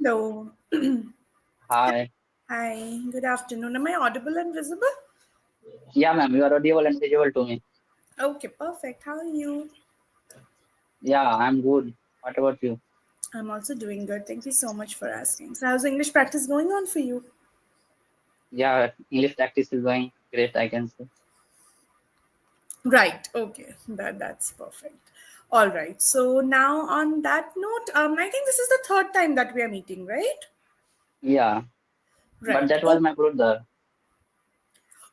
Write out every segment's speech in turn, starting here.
Hello. Hi. Hi. Good afternoon. Am I audible and visible? Yeah, ma'am, you are audible and visible to me. Okay, perfect. How are you? Yeah, I'm good. What about you? I'm also doing good. Thank you so much for asking. So, how's English practice going on for you? Yeah, English practice is going great, I can say. Right. Okay. That's perfect. All right. So now on that note, I think this is the third time that we are meeting, right? Yeah, but Right. that was my brother.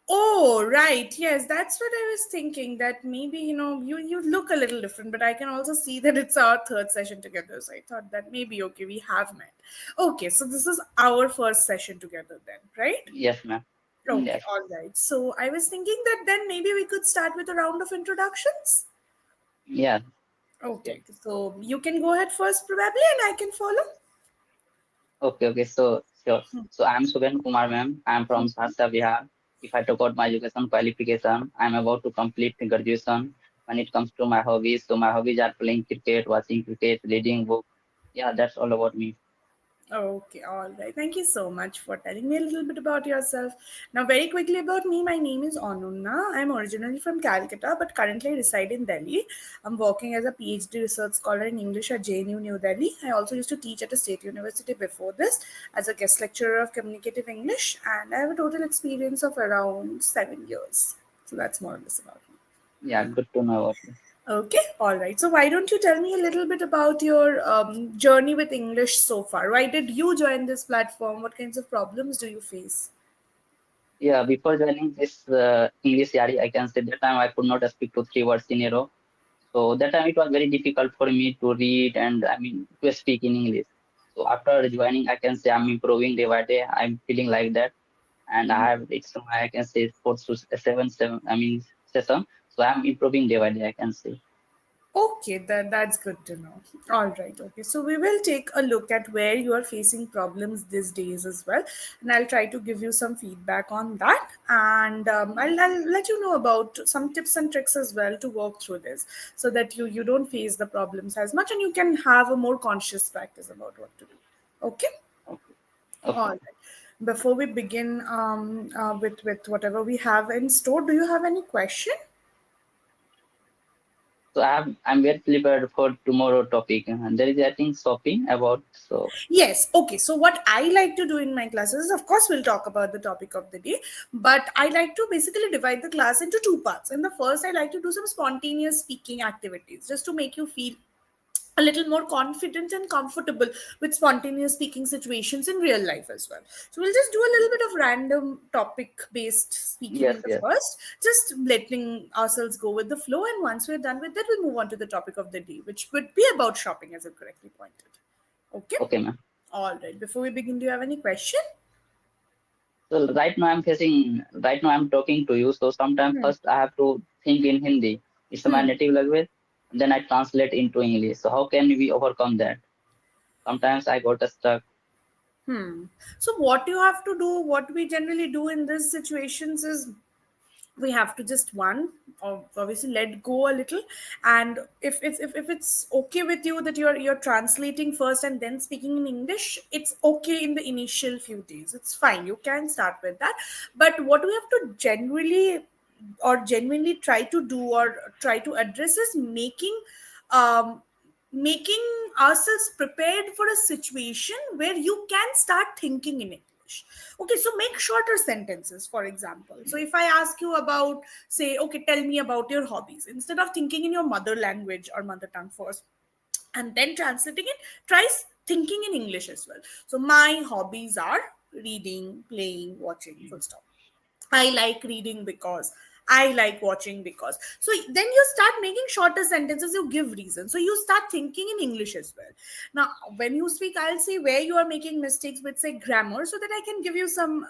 Oh, right. Yes, that's what I was thinking. That maybe, you look a little different, but I can also see that it's our third session together. So I thought that maybe, okay, we have met. Okay, so this is our first session together then, right? Yes, ma'am. Okay, Yes, all right. So I was thinking that then maybe we could start with a round of introductions. yeah. Sure. Okay, so you can go ahead first, probably, and I can follow. Okay, so sure. So I'm Sugan Kumar, ma'am. I'm from Sahasra, Bihar. If I talk about my education qualification, I'm about to complete the graduation. When it comes to my hobbies, so my hobbies are playing cricket, watching cricket, reading book. Yeah, that's all about me. Okay, all right. Thank you so much for telling me a little bit about yourself. Now, very quickly about me, my name is Ananya. I'm originally from Calcutta, but currently reside in Delhi. I'm working as a PhD research scholar in English at JNU New Delhi. I also used to teach at a state university before this as a guest lecturer of communicative English, and I have a total experience of around 7 years. So that's more or less about me. Yeah, good to know about you. Okay, all right. So, why don't you tell me a little bit about your journey with English so far? Why did you join this platform? What kinds of problems do you face? Yeah, before joining this English YARI, I can say that time I could not speak to three words in a row. So that time it was very difficult for me to read and I mean to speak in English. So after joining, I can say I'm improving day by day. I'm feeling like that, and I have it's my I can say fourth to seven I mean session. So I'm improving day by day. I can say Okay, that's good to know. All right, okay. So we will take a look at where you are facing problems these days as well, and I'll try to give you some feedback on that, and I'll let you know about some tips and tricks as well to work through this, so that you don't face the problems as much, and you can have a more conscious practice about what to do. Okay. okay, All okay. right. Before we begin with whatever we have in store, do you have any question? So I'm very prepared for tomorrow topic. And there is I think shopping about so Yes. Okay. So what I like to do in my classes, is, of course, we'll talk about the topic of the day, but I like to basically divide the class into two parts. In the first, I like to do some spontaneous speaking activities just to make you feel a little more confident and comfortable with spontaneous speaking situations in real life as well. So we'll just do a little bit of random topic based speaking in yes the yes first, just letting ourselves go with the flow. And once we're done with that, we'll move on to the topic of the day, which would be about shopping, as I correctly pointed. Okay. okay ma'am. All right. Before we begin, do you have any question? So right now I'm talking to you. So sometimes first I have to think in Hindi. It's my native language. Then I translate into English. So how can we overcome that? Sometimes I got stuck. So what you have to do, what we generally do in these situations is we have to just obviously let go a little, and if it's okay with you that you're translating first and then speaking in English, it's okay in the initial few days, it's fine, you can start with that. But what we have to generally or genuinely try to do or try to address is um making ourselves prepared for a situation where you can start thinking in English. Okay, so make shorter sentences, for example. So if I ask you about, say, okay, tell me about your hobbies, instead of thinking in your mother language or mother tongue first and then translating it, try thinking in English as well. So my hobbies are reading, playing, watching, full stop. I like reading because, I like watching because. So then you start making shorter sentences, you give reasons. So you start thinking in English as well. Now, when you speak, I'll say where you are making mistakes with, say, grammar, so that I can give you some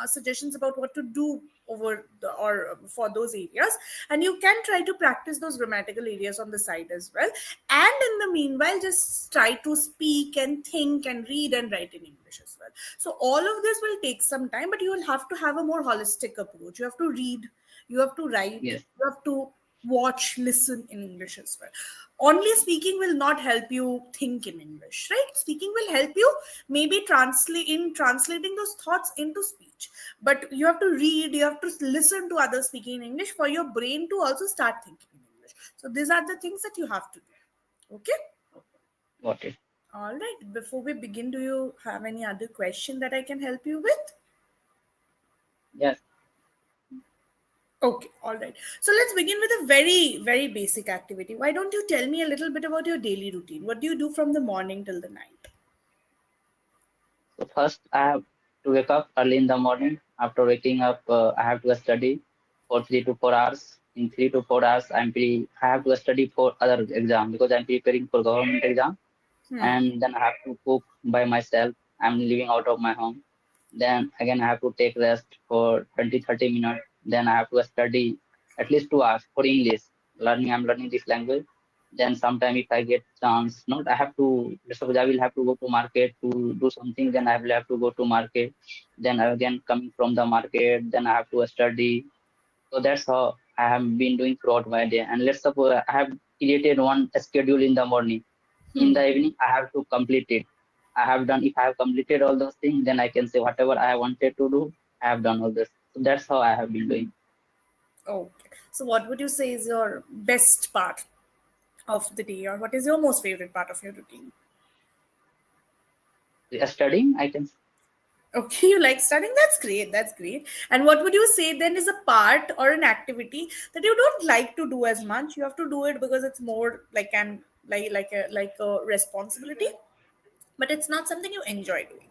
suggestions about what to do over the or for those areas, and you can try to practice those grammatical areas on the side as well. And in the meanwhile, just try to speak and think and read and write in English as well. So all of this will take some time, but you will have to have a more holistic approach. You have to read, you have to write, Yes, you have to watch, listen in English as well. Only speaking will not help you think in English, right? Speaking will help you maybe translating those thoughts into speech. But you have to read, you have to listen to others speaking in English for your brain to also start thinking in English. So these are the things that you have to do. Okay? Got it. All right. Before we begin, do you have any other question that I can help you with? Yes. Okay, all right. So let's begin with a very, very basic activity. Why don't you tell me a little bit about your daily routine? What do you do from the morning till the night? So first, I have to wake up early in the morning. After waking up, I have to study for 3 to 4 hours. In 3 to 4 hours, I have to study for other exam because I'm preparing for government exam. Hmm. And then I have to cook by myself. I'm living out of my home. Then again, I have to take rest for 20, 30 minutes. Then I have to study at least 2 hours for English. I'm learning this language. Then sometime if I get chance, not I have to, suppose I will have to go to market to do something, then I will have to go to market. Then again coming from the market, then I have to study. So that's how I have been doing throughout my day. And let's suppose I have created one schedule in the morning. In Hmm. the evening, I have to complete it. If I have completed all those things, then I can say whatever I wanted to do, I have done all this. So that's how I have been doing. Okay. So what would you say is your best part of the day, or what is your most favorite part of your routine? Studying, I can. Okay, you like studying? That's great. That's great. And what would you say then is a part or an activity that you don't like to do as much? You have to do it because it's more like a responsibility, but it's not something you enjoy doing.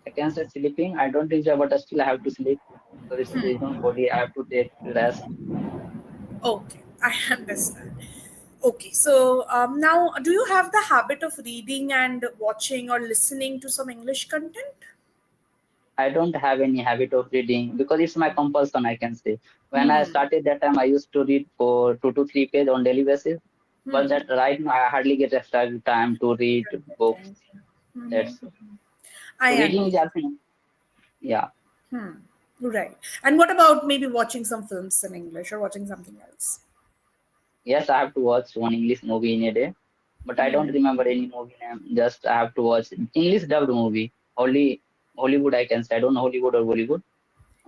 I can say sleeping. I don't enjoy, but still I have to sleep. So it's body. I have to take rest. Okay, I understand. Okay, so now do you have the habit of reading and watching or listening to some English content? I don't have any habit of reading because it's my compulsion, I can say. When I Hmm. started that time, I used to read for 2 to 3 pages on daily basis. But Hmm. that right now, I hardly get extra time to read Don't get books. time. Hmm. That's so I reading is understand. also, yeah. Hmm. Right. And what about maybe watching some films in English or watching something else? Yes, I have to watch one English movie in a day, but I don't remember any movie name. Just I have to watch English dubbed movie. Only Hollywood I can say. I don't know Hollywood or Bollywood.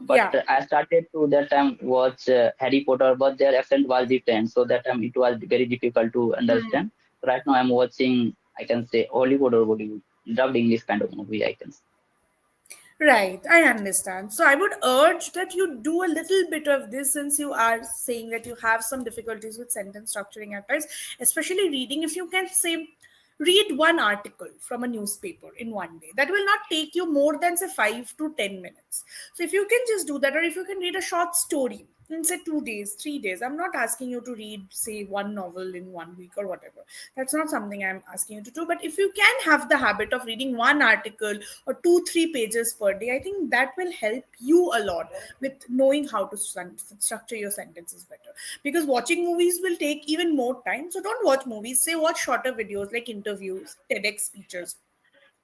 But Yeah. I started to that time watch Harry Potter, but their accent was different, so that time it was very difficult to Hmm. understand. Right now I'm watching, I can say Hollywood or Bollywood, dubbed English kind of movie, I can say. Right, I understand. So I would urge that you do a little bit of this since you are saying that you have some difficulties with sentence structuring at times, especially reading. If you can say, read one article from a newspaper in one day, that will not take you more than say 5 to 10 minutes. So if you can just do that, or if you can read a short story in say 2 days, 3 days, I'm not asking you to read say one novel in 1 week or whatever. That's not something I'm asking you to do. But if you can have the habit of reading one article or 2 3 pages per day, I think that will help you a lot with knowing how to structure your sentences better. Because watching movies will take even more time, so don't watch movies. Say watch shorter videos like interviews, TEDx speeches.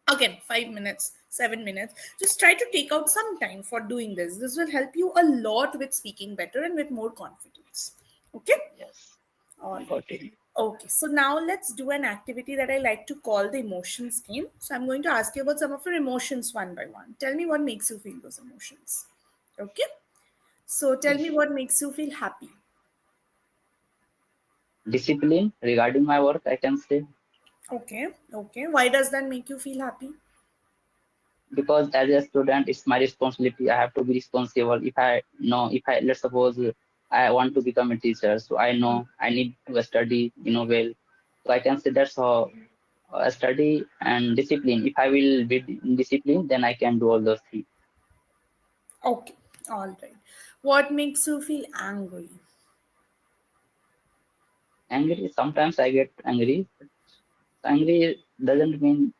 Again, 5 minutes, 7 minutes. Just try to take out some time for doing this. This will help you a lot with speaking better and with more confidence. Okay. Yes, All right. got it. Okay, so now let's do an activity that I like to call the emotions game. So I'm going to ask you about some of your emotions one by one. Tell me what makes you feel those emotions. Okay, so tell me Yes. what makes you feel happy. Discipline regarding my work, I can say, Okay, okay. Why does that make you feel happy? because as a student, it's my responsibility. I have to be responsible. If I, let's suppose I want to become a teacher, so I know I need to study, well. So I can say that's how study and discipline. If I will be disciplined, then I can do all those things. Okay, all right. What makes you feel angry? Angry, sometimes I get angry. Angry doesn't mean,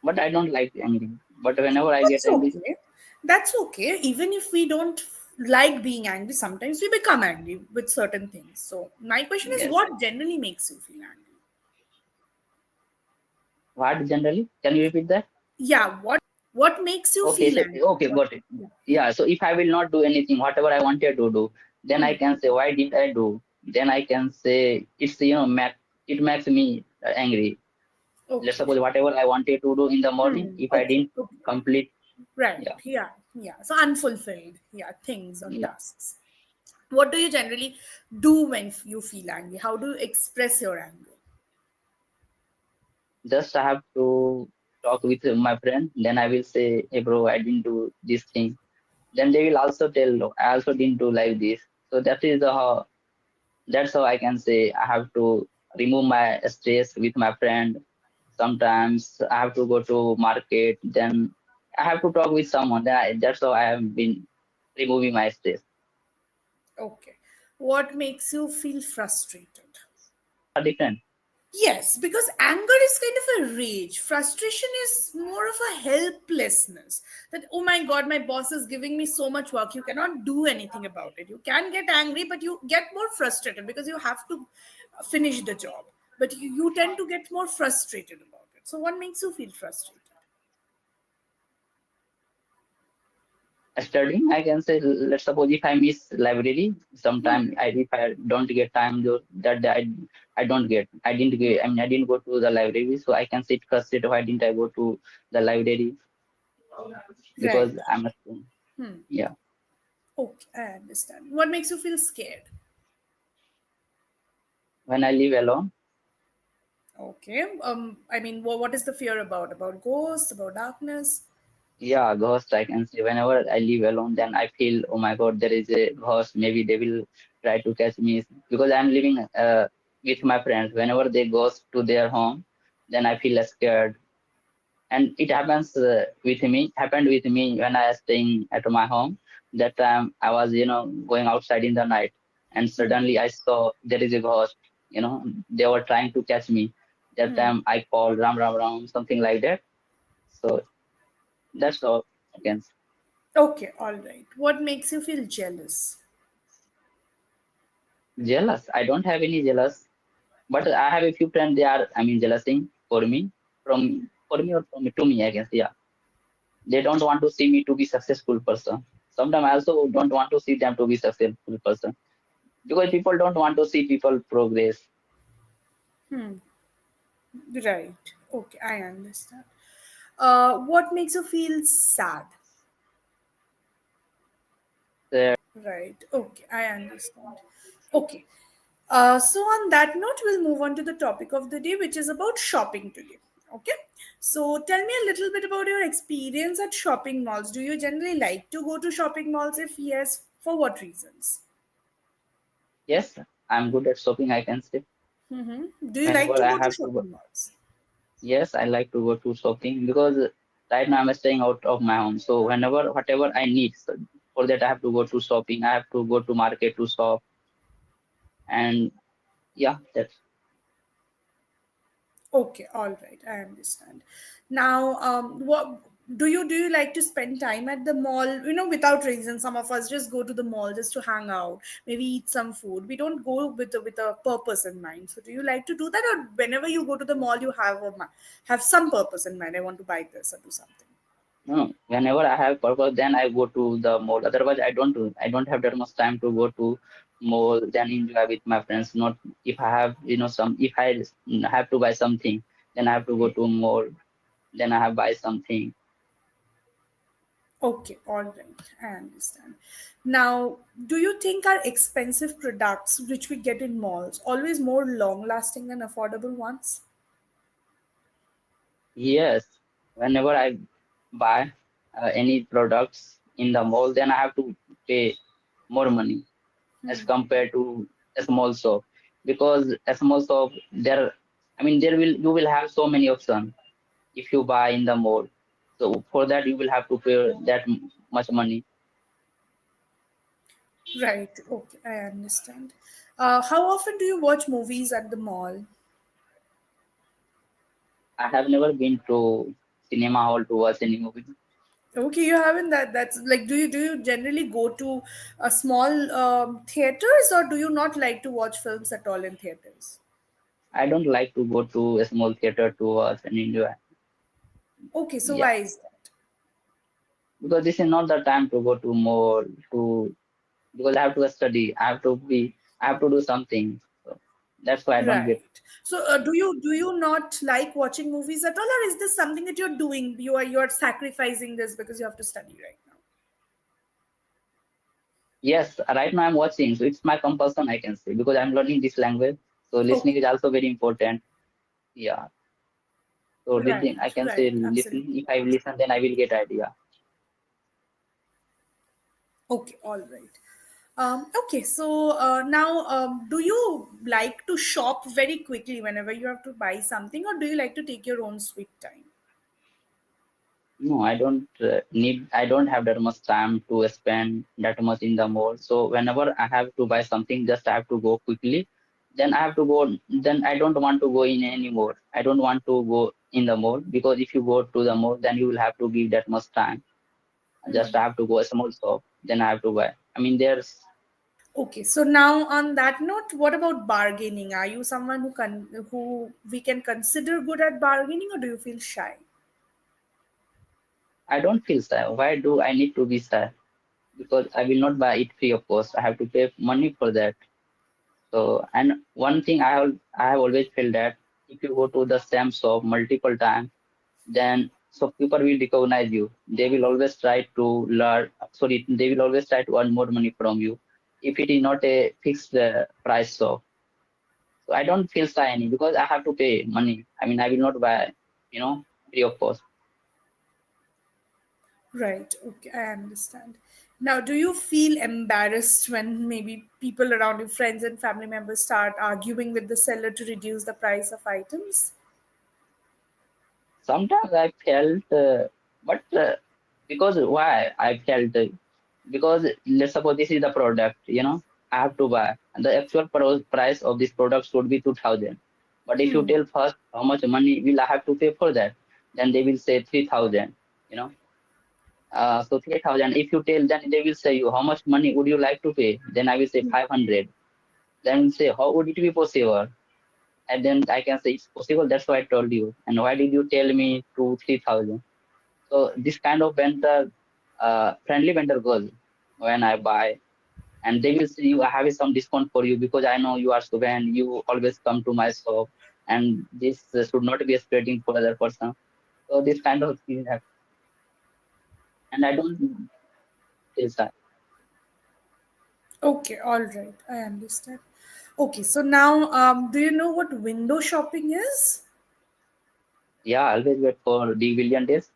but I don't like angry. But whenever I get That's angry, okay. That's okay. Even if we don't like being angry, sometimes we become angry with certain things. So my question is, yes. what generally makes you feel angry? What generally? Can you repeat that? Yeah, what makes you Okay, feel so angry? okay, What? got it. Yeah. Yeah, so if I will not do anything, whatever I wanted to do, then I can say why did I do, then I can say it's it makes me angry. Let's Okay. suppose whatever I wanted to do in the morning, if I Okay. didn't Okay. complete. Right. Yeah, Yeah. Yeah. So unfulfilled. Yeah. Things or yeah. tasks. What do you generally do when you feel angry? How do you express your anger? Just I have to talk with my friend. Then I will say, hey bro, I didn't do this thing. Then they will also tell, "No, I also didn't do like this." So that is the how. That's how I can say I have to remove my stress with my friend. Sometimes I have to go to market. Then I have to talk with someone. That's how I have been removing my stress. Okay. What makes you feel frustrated? Are different. Yes, because anger is kind of a rage. Frustration is more of a helplessness. That, oh my God, my boss is giving me so much work. You cannot do anything about it. You can get angry, but you get more frustrated because you have to finish the job. But you tend to get more frustrated about it. So, what makes you feel frustrated? Studying, I can say, let's suppose if I miss library, sometime if I don't get time, that day I don't get, I didn't get, I mean, I didn't go to the library, so I can sit frustrated. Why didn't I go to the library? Right. Because I'm a student. Yeah. Okay, I understand. What makes you feel scared? When I live alone, Okay. I mean, what is the fear about? About ghosts? About darkness? yeah, ghost, I can say. Whenever I live alone, then I feel, oh my God, there is a ghost. Maybe they will try to catch me because I'm living with my friends. Whenever they go to their home, then I feel scared. And it happens happened with me when I was staying at my home. That time I was, going outside in the night, and suddenly I saw there is a ghost. They were trying to catch me. That time I called Ram Ram Ram, something like that. So that's all I can say. Okay, all right. What makes you feel jealous? Jealous. I don't have any jealous, but I have a few friends. They are, I mean, jealousing for me or from to me. I can say, yeah. They don't want to see me to be successful person. Sometimes I also don't want to see them to be successful person because people don't want to see people progress. Right. Okay, I understand. What makes you feel sad? Uh, Right. Okay, I understand. Okay. So on that note, we'll move on to the topic of the day, which is about shopping today. Okay. So tell me a little bit about your experience at shopping malls. Do you generally like to go to shopping malls? If yes, for what reasons? yes, I'm good at shopping. I can say Do you like whenever to I go to have to go, shopping malls? yes, I like to go to shopping because right now I'm staying out of my home. So whenever whatever I need, so for that I have to go to shopping. I have to go to market to shop, and yeah, that's Okay, all right, I understand. Now, what do you like to spend time at the mall? Without reason, some of us just go to the mall just to hang out, maybe eat some food. We don't go with a purpose in mind. So, do you like to do that, or whenever you go to the mall, you have some purpose in mind? I want to buy this or do something. no. Whenever I have purpose, then I go to the mall. Otherwise, I don't do. I don't have that much time to go to mall. Then enjoy with my friends. Not if I have, if I have to buy something, then I have to go to mall. Then I have buy something. Okay, all right, I understand. Now, do you think our expensive products, which we get in malls, always more long-lasting than affordable ones? Yes, whenever I buy any products in the mall, then I have to pay more money as compared to a small shop because a small shop there, I mean, you will have so many options if you buy in the mall. So for that you will have to pay that much money. Right. Okay, I understand. How often do you watch movies at the mall? I have never been to cinema hall to watch any movie. Okay, you haven't that. That's like, do you generally go to a small theaters, or do you not like to watch films at all in theaters? I don't like to go to a small theater to watch and enjoy. Okay, so Yeah, why is that? because this is not the time to go to mall to. because I have to study. I have to do something. So that's why I don't get. Right. So, do you not like watching movies at all, or is this something that you're doing? You are sacrificing this because you have to study right now. Yes, right now I'm watching, so it's my compulsion, I can say, because I'm learning this language. So listening Okay. is also very important. Yeah. So Right. listening, I can say Right. listening. Absolutely. If I listen, then I will get idea. Okay. All right. Okay. So now, do you like to shop very quickly whenever you have to buy something, or do you like to take your own sweet time? No, I don't need. I don't have that much time to spend that much in the mall. So whenever I have to buy something, just I have to go quickly. Then I have to go. Then I don't want to go in anymore. I don't want to go in the mall because if you go to the mall, then you will have to give that much time. Just I have to go a small shop. Then I have to buy. I mean, there's Okay, so now on that note, what about bargaining? Are you someone who we can consider good at bargaining, or do you feel shy? I don't feel shy. Why do I need to be shy? Because I will not buy it free of cost. I have to pay money for that. So, and one thing I have always felt that if you go to the same shop multiple times, then so people will recognize you. They will always try to learn. Sorry, they will always try to earn more money from you. If it is not a fixed price shop, so I don't feel shy any because I have to pay money. I mean, I will not buy, free of cost. Right, okay, I understand. Now, do you feel embarrassed when maybe people around you, friends and family members, start arguing with the seller to reduce the price of items? Sometimes I felt, but because why I felt because let's suppose this is the product, I have to buy, and the actual price of this product should be 2,000. But if you tell first how much money will I have to pay for that, then they will say 3,000. You know, so 3,000. If you tell, then they will say you how much money would you like to pay? Then I will say 500. Then say how would it be possible? And then I can say it's possible. That's why I told you. And why did you tell me 3,000? So this kind of vendor, friendly vendor goes when I buy, and they will say you I have some discount for you because I know you are student, you always come to my shop, and this should not be spreading for other person. So this kind of thing happen, and I don't feel sad. Okay, all right, I understand. Okay, so now, do you know what window shopping is? Yeah, I always wait for the billion days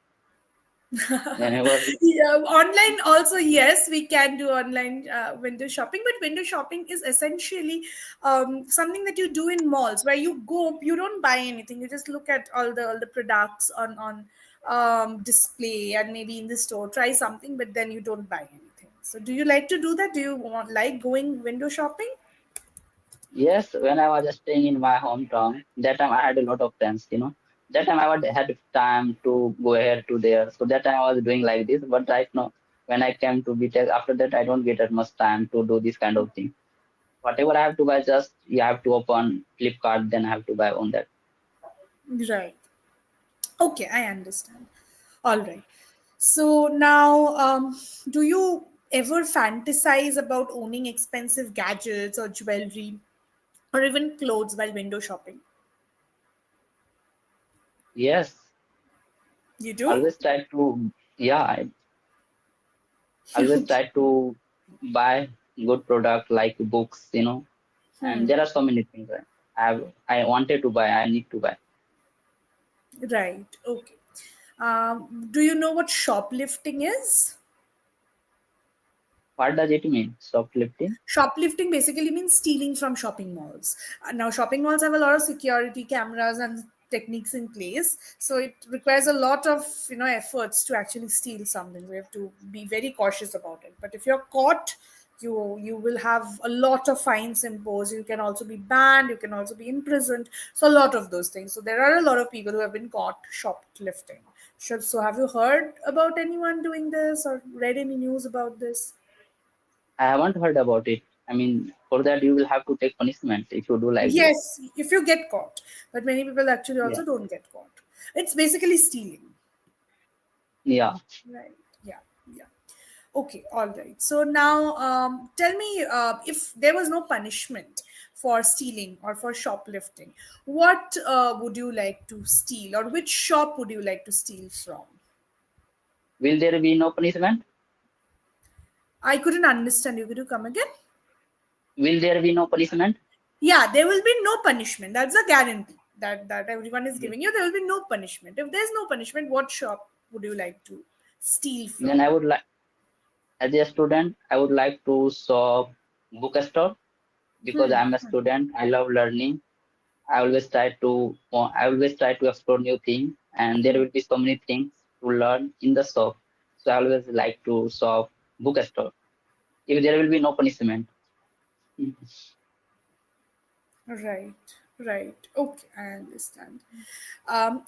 whenever. Yeah, online also, yes, we can do online window shopping, but window shopping is essentially something that you do in malls where you go, you don't buy anything, you just look at all the products on display, and maybe in the store try something, but then you don't buy anything. So do you like to do that? Do you want like going window shopping? Yes, when I was staying in my hometown, that time I had a lot of friends. That time I would had time to go here to there. So that time I was doing like this. But right now, when I came to BTech, after that I don't get that much time to do this kind of thing. Whatever I have to buy, just you have to open Flipkart, then I have to buy on that. Right. Okay, I understand. All right. So now, do you ever fantasize about owning expensive gadgets or jewelry or even clothes while window shopping? Yes, You do? always try to, yeah, I always Okay. try to buy good product like books, and there are so many things I wanted to buy, I need to buy. Right. Okay. Do you know what shoplifting is? What does it mean? Shoplifting? Shoplifting basically means stealing from shopping malls. Now, shopping malls have a lot of security cameras and techniques in place, so it requires a lot of efforts to actually steal something. We have to be very cautious about it. But if you're caught, you will have a lot of fines imposed. You can also be banned. You can also be imprisoned. So a lot of those things. So there are a lot of people who have been caught shoplifting. So have you heard about anyone doing this or read any news about this? I haven't heard about it. I mean, for that you will have to take punishment if you do like this. Yes, if you get caught. But many people actually Yeah. also don't get caught. It's basically stealing. Yeah. Right. Yeah. Yeah. Okay, all right. So now, tell me, if there was no punishment for stealing or for shoplifting, what would you like to steal, or which shop would you like to steal from? Will there be no punishment? I couldn't understand you. Could you come again? Will there be no punishment? Yeah, there will be no punishment. That's a guarantee that everyone is Yes. giving you. There will be no punishment. If there's no punishment, what shop would you like to steal Then from? I would like, as a student, I would like to shop bookstore because Hmm. I'm a student. I love learning. I always try to explore new things, and there will be so many things to learn in the shop. So I always like to shop bookstore if there will be no punishment. Mm. Right, right. Okay, I understand.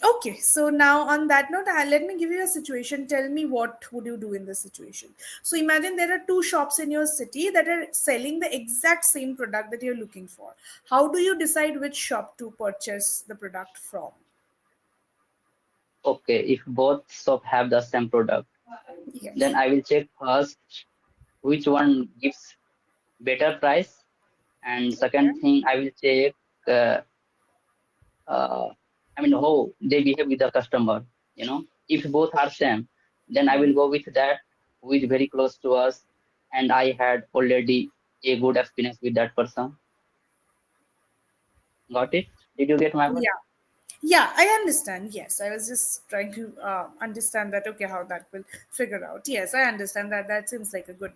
Okay, so now on that note, let me give you a situation. Tell me what would you do in this situation. So imagine there are two shops in your city that are selling the exact same product that you're looking for. How do you decide which shop to purchase the product from? Okay, if both shop have the same product, then Yes. I will check first which one gives better price, and Okay. second thing I will check uh, uh, how they behave with the customer. If both are same, then I will go with that who is very close to us, and I had already a good experience with that person. Got it? Did you get my word? Yeah. Yeah, I understand. Yes, I was just trying to understand that. Okay, how that will figure out. Yes, I understand that. That seems like a good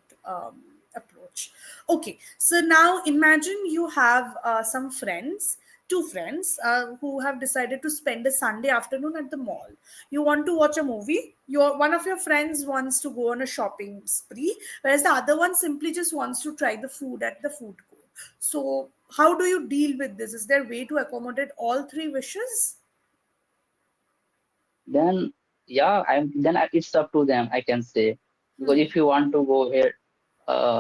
approach. Okay, so now imagine you have some friends, two friends, who have decided to spend a Sunday afternoon at the mall. You want to watch a movie. Your one of your friends wants to go on a shopping spree, whereas the other one simply just wants to try the food at the food court. So, how do you deal with this? Is there a way to accommodate all three wishes? Then yeah, it's up to them. I can say because if you want to go here,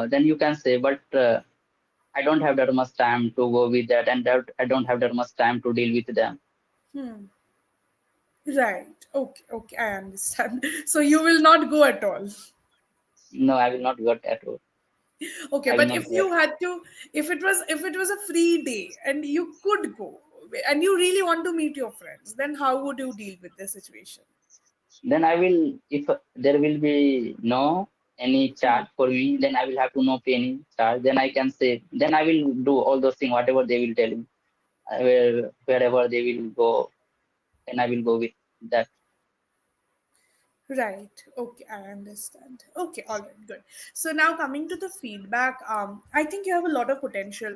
then you can say, but I don't have that much time to go with that, and that I don't have that much time to deal with them. Hmm. Right. Okay. Okay. I understand. So you will not go at all. No, I will not go at all. Okay. I will But not if go. you had to, if it was a free day and you could go, and you really want to meet your friends, then how would you deal with the situation? Then I will, if there will be no any charge for me, then I will have to no pay any charge. Then I can say, then I will do all those things, whatever they will tell me. Wherever they will go, then I will go with that. Right. Okay, I understand. Okay, all right, good. So now coming to the feedback, I think you have a lot of potential,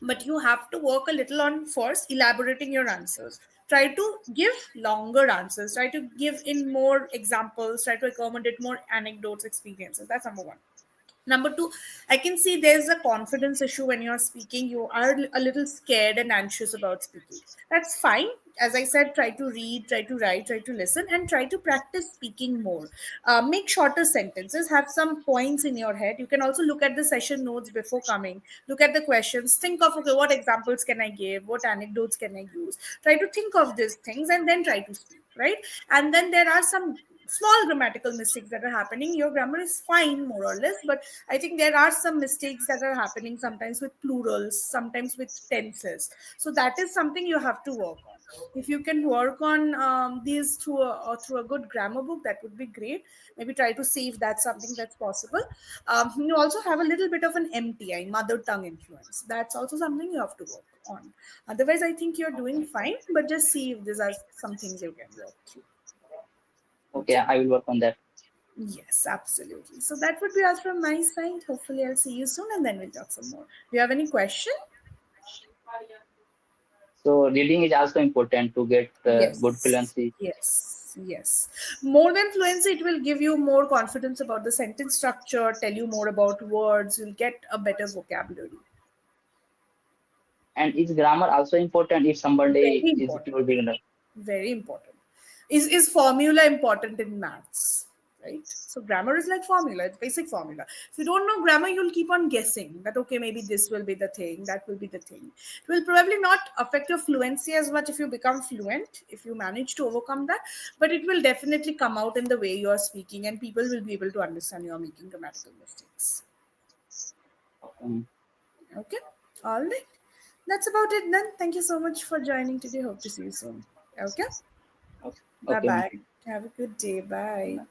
but you have to work a little on first elaborating your answers. Try to give longer answers. Try to give in more examples. Try to accommodate more anecdotes, experiences. That's number one. Number two, I can see there's a confidence issue when you're speaking. You are a little scared and anxious about speaking. That's fine. As I said, try to read, try to write, try to listen, and try to practice speaking more. Make shorter sentences, have some points in your head. You can also look at the session notes before coming, look at the questions, think of, okay, what examples can I give? What anecdotes can I use? Try to think of these things and then try to speak, right? And then there are some small grammatical mistakes that are happening. Your grammar is fine more or less, but I think there are some mistakes that are happening sometimes with plurals, sometimes with tenses. So that is something you have to work on. If you can work on these through a good grammar book, that would be great. Maybe try to see if that's something that's possible. You also have a little bit of an MTI, mother tongue influence. That's also something you have to work on. Otherwise, I think you're doing fine, but just see if these are some things you can work through. Okay, Okay. I will work on that. Yes, absolutely. So that would be all from my side. Hopefully, I'll see you soon and then we'll talk some more. Do you have any question? So reading is also important to get good Yes. fluency. Yes. Yes. More than fluency, it will give you more confidence about the sentence structure, tell you more about words, you'll get a better vocabulary. And is grammar also important if somebody Very is important. pure beginner? Very important. Is formula important in maths? right? So grammar is like formula, it's basic formula. If you don't know grammar, you'll keep on guessing that okay, maybe this will be the thing, that will be the thing. It will probably not affect your fluency as much if you become fluent, if you manage to overcome that, but it will definitely come out in the way you are speaking, and people will be able to understand you are making grammatical mistakes. Okay. Okay, all right. That's about it then. Thank you so much for joining today. Hope to see you soon. Okay, Okay. bye Okay. bye. Have a good day. Bye. Ma'am.